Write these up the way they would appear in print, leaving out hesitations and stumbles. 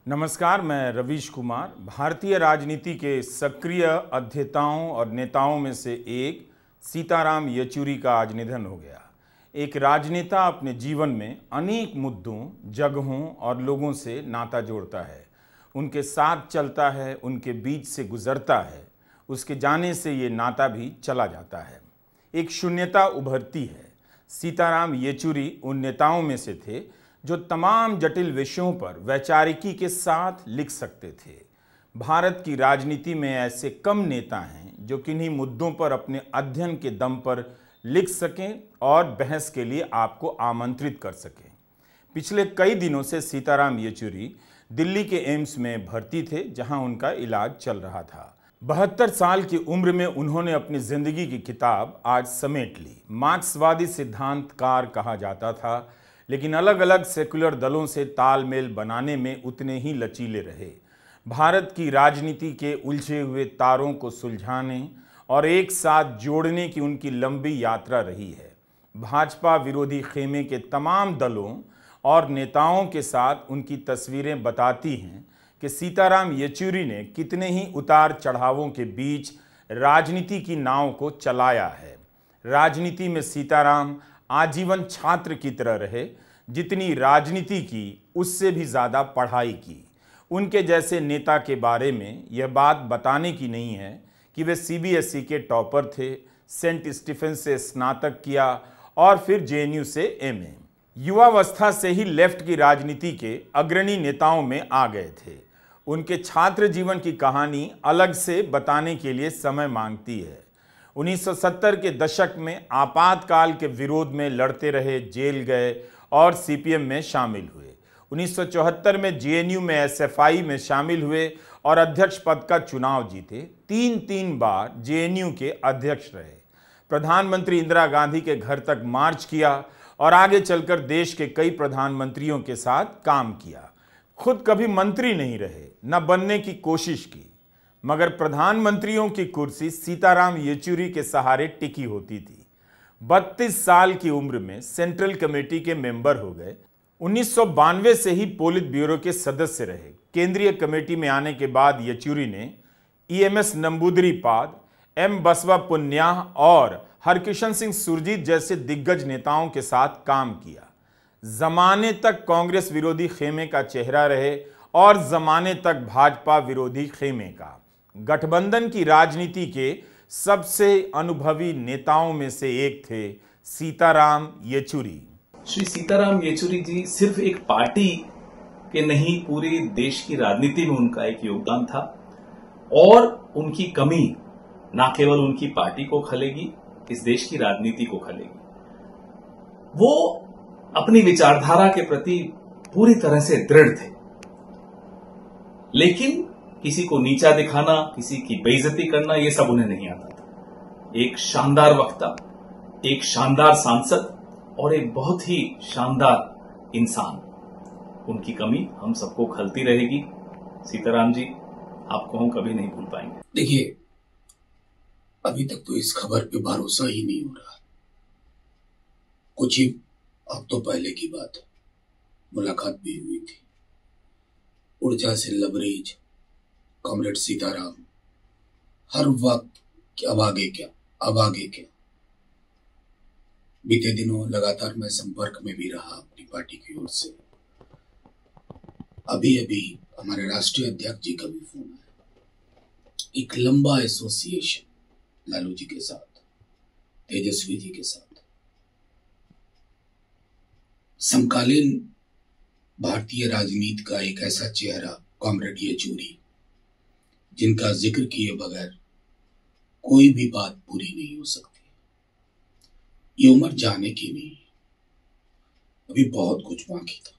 नमस्कार, मैं रवीश कुमार। भारतीय राजनीति के सक्रिय अध्येताओं और नेताओं में से एक सीताराम येचुरी का आज निधन हो गया। एक राजनेता अपने जीवन में अनेक मुद्दों, जगहों और लोगों से नाता जोड़ता है, उनके साथ चलता है, उनके बीच से गुजरता है। उसके जाने से ये नाता भी चला जाता है, एक शून्यता उभरती है। सीताराम येचुरी उन नेताओं में से थे जो तमाम जटिल विषयों पर वैचारिकी के साथ लिख सकते थे। भारत की राजनीति में ऐसे कम नेता हैं जो किन्हीं मुद्दों पर अपने अध्ययन के दम पर लिख सकें और बहस के लिए आपको आमंत्रित कर सकें। पिछले कई दिनों से सीताराम येचुरी दिल्ली के एम्स में भर्ती थे, जहां उनका इलाज चल रहा था। 72 साल की उम्र में उन्होंने अपनी जिंदगी की किताब आज समेट ली। मार्क्सवादी सिद्धांतकार कहा जाता था, लेकिन अलग अलग सेकुलर दलों से तालमेल बनाने में उतने ही लचीले रहे। भारत की राजनीति के उलझे हुए तारों को सुलझाने और एक साथ जोड़ने की उनकी लंबी यात्रा रही है। भाजपा विरोधी खेमे के तमाम दलों और नेताओं के साथ उनकी तस्वीरें बताती हैं कि सीताराम येचुरी ने कितने ही उतार चढ़ावों के बीच राजनीति की नाव को चलाया है। राजनीति में सीताराम आजीवन छात्र की तरह रहे। जितनी राजनीति की, उससे भी ज़्यादा पढ़ाई की। उनके जैसे नेता के बारे में यह बात बताने की नहीं है कि वे सीबीएसई के टॉपर थे, सेंट स्टीफेंस से स्नातक किया और फिर जेएनयू से एमए। युवावस्था से ही लेफ्ट की राजनीति के अग्रणी नेताओं में आ गए थे। उनके छात्र जीवन की कहानी अलग से बताने के लिए समय मांगती है। 1970 के दशक में आपातकाल के विरोध में लड़ते रहे, जेल गए और सीपीएम में शामिल हुए। 1974 में जेएनयू में एसएफआई में शामिल हुए और अध्यक्ष पद का चुनाव जीते। तीन बार जेएनयू के अध्यक्ष रहे। प्रधानमंत्री इंदिरा गांधी के घर तक मार्च किया और आगे चलकर देश के कई प्रधानमंत्रियों के साथ काम किया। खुद कभी मंत्री नहीं रहे, न बनने की कोशिश की, मगर प्रधानमंत्रियों की कुर्सी सीताराम येचुरी के सहारे टिकी होती थी। 32 साल की उम्र में सेंट्रल कमेटी के मेंबर हो गए। 1992 से ही पोलित ब्यूरो के सदस्य रहे। केंद्रीय कमेटी में आने के बाद येचुरी ने ईएमएस नंबूदरीपाद, एम बसवा पुन्याह और हरकिशन सिंह सुरजीत जैसे दिग्गज नेताओं के साथ काम किया। जमाने तक कांग्रेस विरोधी खेमे का चेहरा रहे और जमाने तक भाजपा विरोधी खेमे का। गठबंधन की राजनीति के सबसे अनुभवी नेताओं में से एक थे सीताराम येचुरी। श्री सीताराम येचुरी जी सिर्फ एक पार्टी के नहीं, पूरे देश की राजनीति में उनका एक योगदान था और उनकी कमी ना केवल उनकी पार्टी को खलेगी, इस देश की राजनीति को खलेगी। वो अपनी विचारधारा के प्रति पूरी तरह से दृढ़ थे, लेकिन किसी को नीचा दिखाना, किसी की बेइज्जती करना, यह सब उन्हें नहीं आता था। एक शानदार वक्ता, एक शानदार सांसद और एक बहुत ही शानदार इंसान। उनकी कमी हम सबको खलती रहेगी। सीताराम जी, आपको हम कभी नहीं भूल पाएंगे। देखिए, अभी तक तो इस खबर पे भरोसा ही नहीं हो रहा। कुछ ही हफ्तों पहले की बात है, मुलाकात भी हुई थी। ऊर्जा से लबरेज कॉमरेड सीताराम हर वक्त कि अब आगे क्या, अब आगे क्या। बीते दिनों लगातार मैं संपर्क में भी रहा अपनी पार्टी की ओर से। अभी अभी हमारे राष्ट्रीय अध्यक्ष जी का भी फोन आया। एक लंबा एसोसिएशन लालू जी के साथ, तेजस्वी जी के साथ। समकालीन भारतीय राजनीति का एक ऐसा चेहरा कॉमरेड येचुरी, जिनका जिक्र किए बगैर कोई भी बात पूरी नहीं हो सकती। ये उम्र जाने की नहीं, अभी बहुत कुछ बाकी था।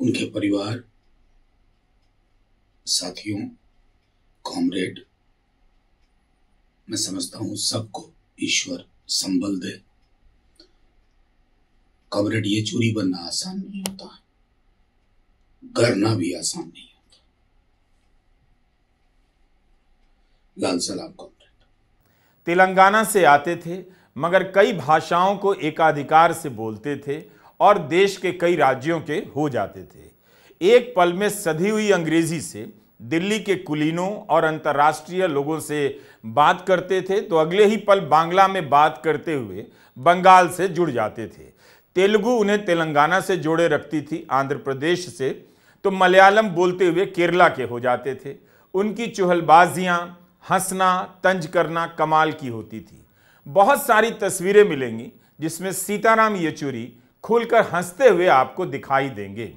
उनके परिवार, साथियों, कॉमरेड, मैं समझता हूं सबको ईश्वर संबल दे। कॉमरेड येचुरी बनना आसान नहीं होता, करना भी आसान नहीं होता। लाल सलाम कॉमरेड। तेलंगाना से आते थे, मगर कई भाषाओं को एकाधिकार से बोलते थे और देश के कई राज्यों के हो जाते थे। एक पल में सधी हुई अंग्रेजी से दिल्ली के कुलीनों और अंतर्राष्ट्रीय लोगों से बात करते थे तो अगले ही पल बांग्ला में बात करते हुए बंगाल से जुड़ जाते थे। तेलुगु उन्हें तेलंगाना से जोड़े रखती थी, आंध्र प्रदेश से तो मलयालम बोलते हुए केरला के हो जाते थे। उनकी चुहलबाजियां, हंसना, तंज करना कमाल की होती थी। बहुत सारी तस्वीरें मिलेंगी जिसमें सीताराम येचुरी खुलकर हंसते हुए आपको दिखाई देंगे।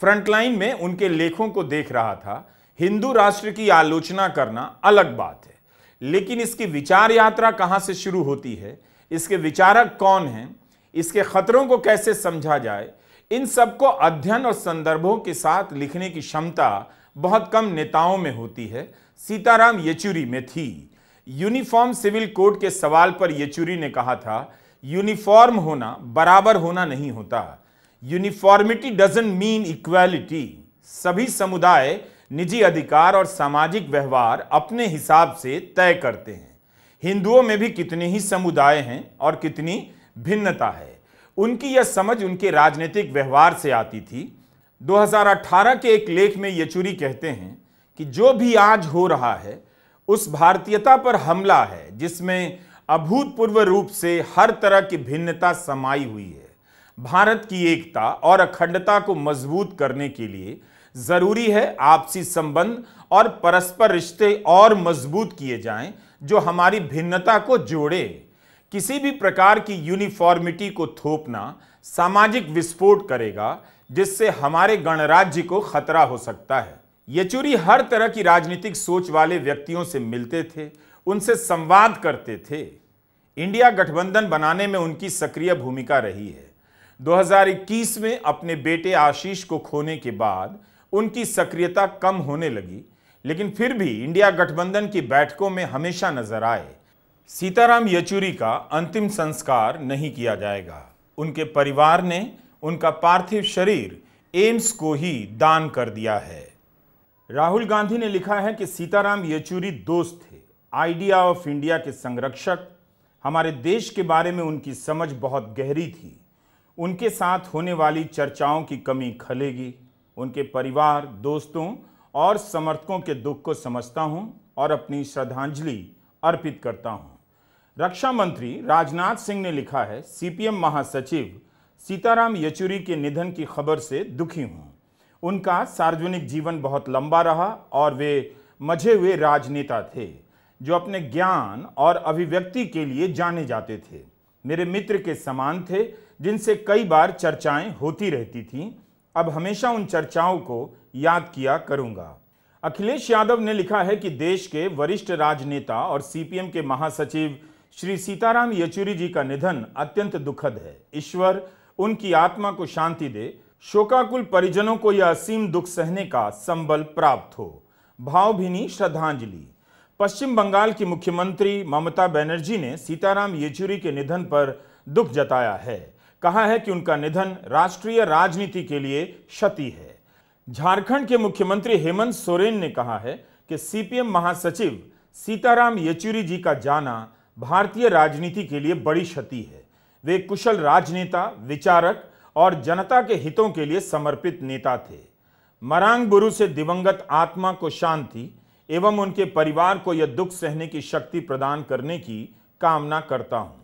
फ्रंटलाइन में उनके लेखों को देख रहा था। हिंदू राष्ट्र की आलोचना करना अलग बात है, लेकिन इसकी विचार यात्रा कहां से शुरू होती है, इसके विचारक कौन हैं, इसके खतरों को कैसे समझा जाए, इन सबको अध्ययन और संदर्भों के साथ लिखने की क्षमता बहुत कम नेताओं में होती है। सीताराम येचुरी में थी। यूनिफॉर्म सिविल कोड के सवाल पर येचुरी ने कहा था, यूनिफॉर्म होना बराबर होना नहीं होता। Uniformity doesn't mean equality. सभी समुदाय निजी अधिकार और सामाजिक व्यवहार अपने हिसाब से तय करते हैं। हिंदुओं में भी कितने ही समुदाय हैं और कितनी भिन्नता है। उनकी यह समझ उनके राजनीतिक व्यवहार से आती थी। 2018 के एक लेख में येचुरी कहते हैं कि जो भी आज हो रहा है उस भारतीयता पर हमला है जिसमें अभूतपूर्व रूप से हर तरह की भिन्नता समाई हुई है। भारत की एकता और अखंडता को मजबूत करने के लिए जरूरी है आपसी संबंध और परस्पर रिश्ते और मजबूत किए जाएं जो हमारी भिन्नता को जोड़े। किसी भी प्रकार की यूनिफॉर्मिटी को थोपना सामाजिक विस्फोट करेगा जिससे हमारे गणराज्य को खतरा हो सकता है। येचुरी हर तरह की राजनीतिक सोच वाले व्यक्तियों से मिलते थे, उनसे संवाद करते थे। इंडिया गठबंधन बनाने में उनकी सक्रिय भूमिका रही है। 2021 में अपने बेटे आशीष को खोने के बाद उनकी सक्रियता कम होने लगी, लेकिन फिर भी इंडिया गठबंधन की बैठकों में हमेशा नजर आए। सीताराम येचुरी का अंतिम संस्कार नहीं किया जाएगा। उनके परिवार ने उनका पार्थिव शरीर एम्स को ही दान कर दिया है। राहुल गांधी ने लिखा है कि सीताराम येचुरी दोस्त थे, आइडिया ऑफ इंडिया के संरक्षक। हमारे देश के बारे में उनकी समझ बहुत गहरी थी। उनके साथ होने वाली चर्चाओं की कमी खलेगी। उनके परिवार, दोस्तों और समर्थकों के दुख को समझता हूं और अपनी श्रद्धांजलि अर्पित करता हूं। रक्षा मंत्री राजनाथ सिंह ने लिखा है, सीपीएम महासचिव सीताराम येचुरी के निधन की खबर से दुखी हूं। उनका सार्वजनिक जीवन बहुत लंबा रहा और वे मझे हुए राजनेता थे जो अपने ज्ञान और अभिव्यक्ति के लिए जाने जाते थे। मेरे मित्र के समान थे जिनसे कई बार चर्चाएं होती रहती थीं। अब हमेशा उन चर्चाओं को याद किया करूंगा। अखिलेश यादव ने लिखा है कि देश के वरिष्ठ राजनेता और सीपीएम के महासचिव श्री सीताराम येचुरी जी का निधन अत्यंत दुखद है। ईश्वर उनकी आत्मा को शांति दे। शोकाकुल परिजनों को यह असीम दुख सहने का संबल प्राप्त हो। भावभीनी श्रद्धांजलि। पश्चिम बंगाल की मुख्यमंत्री ममता बनर्जी ने सीताराम येचुरी के निधन पर दुख जताया है। कहा है कि उनका निधन राष्ट्रीय राजनीति के लिए क्षति है। झारखंड के मुख्यमंत्री हेमंत सोरेन ने कहा है कि सीपीएम महासचिव सीताराम येचुरी जी का जाना भारतीय राजनीति के लिए बड़ी क्षति है। वे कुशल राजनेता, विचारक और जनता के हितों के लिए समर्पित नेता थे। मरांगबुरु से दिवंगत आत्मा को शांति एवं उनके परिवार को यह दुख सहने की शक्ति प्रदान करने की कामना करता हूं।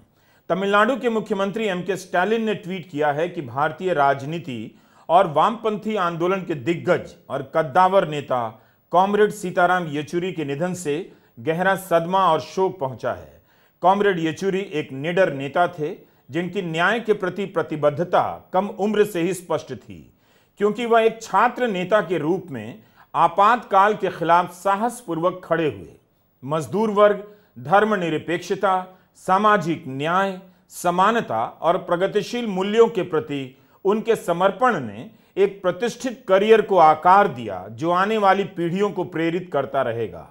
तमिलनाडु के मुख्यमंत्री एमके स्टालिन ने ट्वीट किया है कि भारतीय राजनीति और वामपंथी आंदोलन के दिग्गज और कद्दावर नेता कॉमरेड सीताराम येचुरी के निधन से गहरा सदमा और शोक पहुंचा है। कॉमरेड येचुरी एक निडर नेता थे जिनकी न्याय के प्रति प्रतिबद्धता कम उम्र से ही स्पष्ट थी, क्योंकि वह एक छात्र नेता के रूप में आपातकाल के खिलाफ साहसपूर्वक खड़े हुए। मजदूर वर्ग, धर्मनिरपेक्षता, सामाजिक न्याय, समानता और प्रगतिशील मूल्यों के प्रति उनके समर्पण ने एक प्रतिष्ठित करियर को आकार दिया जो आने वाली पीढ़ियों को प्रेरित करता रहेगा।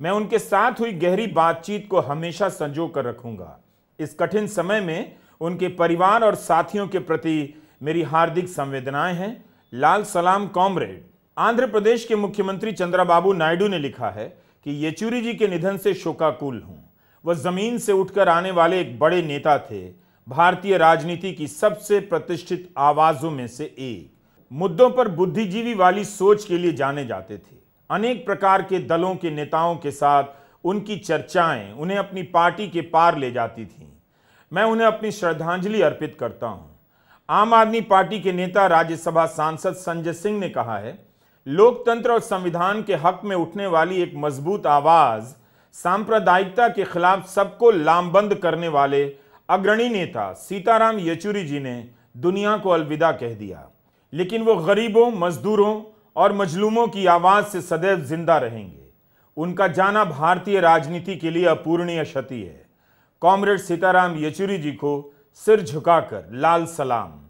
मैं उनके साथ हुई गहरी बातचीत को हमेशा संजो कर रखूंगा। इस कठिन समय में उनके परिवार और साथियों के प्रति मेरी हार्दिक संवेदनाएं हैं। लाल सलाम कॉमरेड। आंध्र प्रदेश के मुख्यमंत्री चंद्रबाबू नायडू ने लिखा है कि येचुरी जी के निधन से शोकाकुल हूं। वह जमीन से उठकर आने वाले एक बड़े नेता थे। भारतीय राजनीति की सबसे प्रतिष्ठित आवाजों में से एक। मुद्दों पर बुद्धिजीवी वाली सोच के लिए जाने जाते थे। अनेक प्रकार के दलों के नेताओं के साथ उनकी चर्चाएं उन्हें अपनी पार्टी के पार ले जाती थीं। मैं उन्हें अपनी श्रद्धांजलि अर्पित करता हूं। आम आदमी पार्टी के नेता राज्यसभा सांसद संजय सिंह ने कहा है, लोकतंत्र और संविधान के हक में उठने वाली एक मजबूत आवाज, सांप्रदायिकता के खिलाफ सबको लामबंद करने वाले अग्रणी नेता सीताराम येचुरी जी ने दुनिया को अलविदा कह दिया। लेकिन वो गरीबों, मजदूरों और मजलूमों की आवाज से सदैव जिंदा रहेंगे। उनका जाना भारतीय राजनीति के लिए अपूरणीय क्षति है। कॉमरेड सीताराम येचुरी जी को सिर झुकाकर लाल सलाम।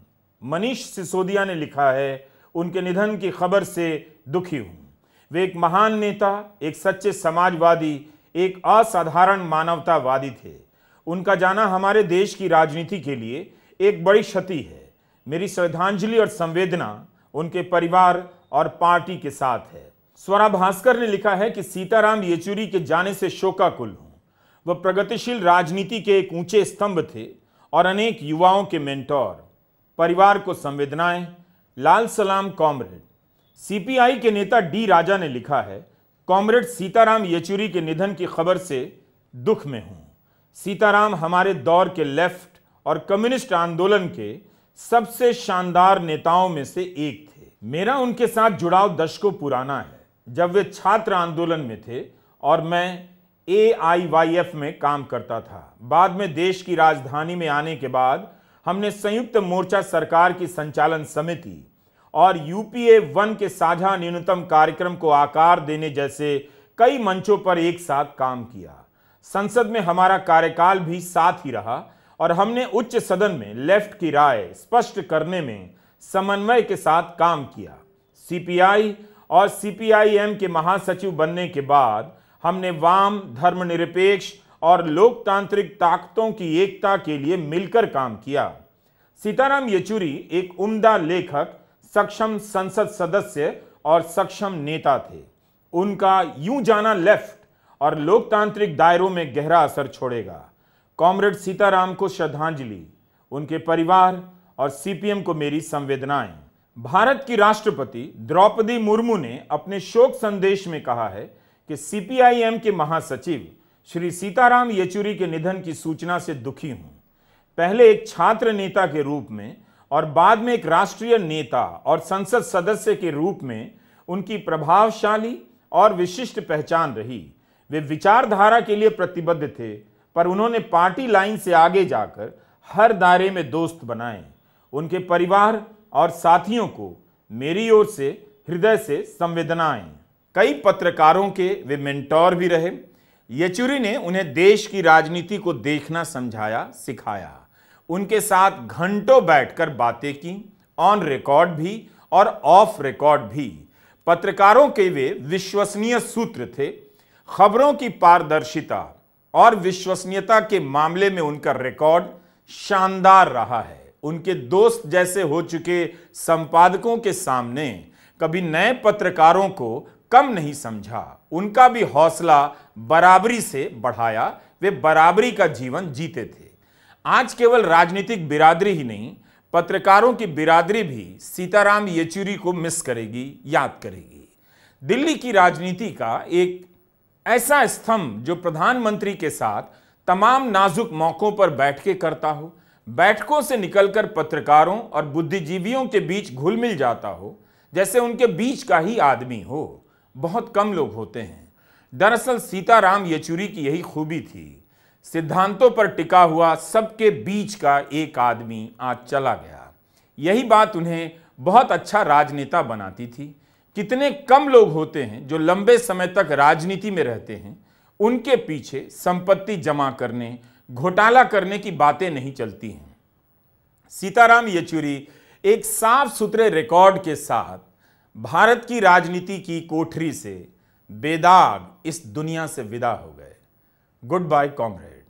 मनीष सिसोदिया ने लिखा है, उनके निधन की खबर से दुखी हूं। वे एक महान नेता, एक सच्चे समाजवादी, एक असाधारण मानवतावादी थे। उनका जाना हमारे देश की राजनीति के लिए एक बड़ी क्षति है। मेरी श्रद्धांजलि और संवेदना उनके परिवार और पार्टी के साथ है। स्वरा भास्कर ने लिखा है कि सीताराम येचुरी के जाने से शोकाकुल हूं। वह प्रगतिशील राजनीति के एक ऊंचे स्तंभ थे और अनेक युवाओं के मेंटोर। परिवार को संवेदनाएं, लाल सलाम कॉमरेड। सीपीआई के नेता डी राजा ने लिखा है, कॉमरेड सीताराम येचुरी के निधन की खबर से दुख में हूं। सीताराम हमारे दौर के लेफ्ट और कम्युनिस्ट आंदोलन के सबसे शानदार नेताओं में से एक थे। मेरा उनके साथ जुड़ाव दशकों पुराना है, जब वे छात्र आंदोलन में थे और मैं AIYF में काम करता था। बाद में देश की राजधानी में आने के बाद हमने संयुक्त मोर्चा सरकार की संचालन समिति और UPA 1 के साझा न्यूनतम कार्यक्रम को आकार देने जैसे कई मंचों पर एक साथ काम किया। संसद में हमारा कार्यकाल भी साथ ही रहा और हमने उच्च सदन में लेफ्ट की राय स्पष्ट करने में समन्वय के साथ काम किया। CPI और CPIM के महासचिव बनने के बाद हमने वाम, धर्मनिरपेक्ष और लोकतांत्रिक ताकतों की एकता के लिए मिलकर काम किया। सीताराम येचुरी एक उम्दा लेखक, सक्षम संसद सदस्य और सक्षम नेता थे। उनका यूं जाना लेफ्ट और लोकतांत्रिक दायरों में गहरा असर छोड़ेगा। कॉमरेड सीताराम को श्रद्धांजलि, उनके परिवार और CPM को मेरी संवेदनाएं। भारत की राष्ट्रपति द्रौपदी मुर्मू ने अपने शोक संदेश में कहा है कि CPIM के महासचिव श्री सीताराम येचुरी के निधन की सूचना से दुखी हूं। पहले एक छात्र नेता के रूप में और बाद में एक राष्ट्रीय नेता और संसद सदस्य के रूप में उनकी प्रभावशाली और विशिष्ट पहचान रही। वे विचारधारा के लिए प्रतिबद्ध थे, पर उन्होंने पार्टी लाइन से आगे जाकर हर दायरे में दोस्त बनाए। उनके परिवार और साथियों को मेरी ओर से हृदय से संवेदनाएं। कई पत्रकारों के वे मेंटोर भी रहे। येचुरी ने उन्हें देश की राजनीति को देखना समझाया, सिखाया। उनके साथ घंटों बैठकर बातें की, ऑन रिकॉर्ड भी और ऑफ रिकॉर्ड भी। पत्रकारों के वे विश्वसनीय सूत्र थे। खबरों की पारदर्शिता और विश्वसनीयता के मामले में उनका रिकॉर्ड शानदार रहा है। उनके दोस्त जैसे हो चुके संपादकों के सामने कभी नए पत्रकारों को कम नहीं समझा। उनका भी हौसला बराबरी से बढ़ाया। वे बराबरी का जीवन जीते थे। आज केवल राजनीतिक बिरादरी ही नहीं, पत्रकारों की बिरादरी भी सीताराम येचुरी को मिस करेगी, याद करेगी। दिल्ली की राजनीति का एक ऐसा स्तंभ जो प्रधानमंत्री के साथ तमाम नाजुक मौकों पर बैठकें करता हो, बैठकों से निकलकर पत्रकारों और बुद्धिजीवियों के बीच घुल मिल जाता हो, जैसे उनके बीच का ही आदमी हो, बहुत कम लोग होते हैं। दरअसल सीताराम येचुरी की यही खूबी थी। सिद्धांतों पर टिका हुआ सबके बीच का एक आदमी आज चला गया। यही बात उन्हें बहुत अच्छा राजनेता बनाती थी। कितने कम लोग होते हैं जो लंबे समय तक राजनीति में रहते हैं, उनके पीछे संपत्ति जमा करने, घोटाला करने की बातें नहीं चलती हैं। सीताराम येचुरी एक साफ सुथरे रिकॉर्ड के साथ भारत की राजनीति की कोठरी से बेदाग इस दुनिया से विदा हो गए। Goodbye comrade.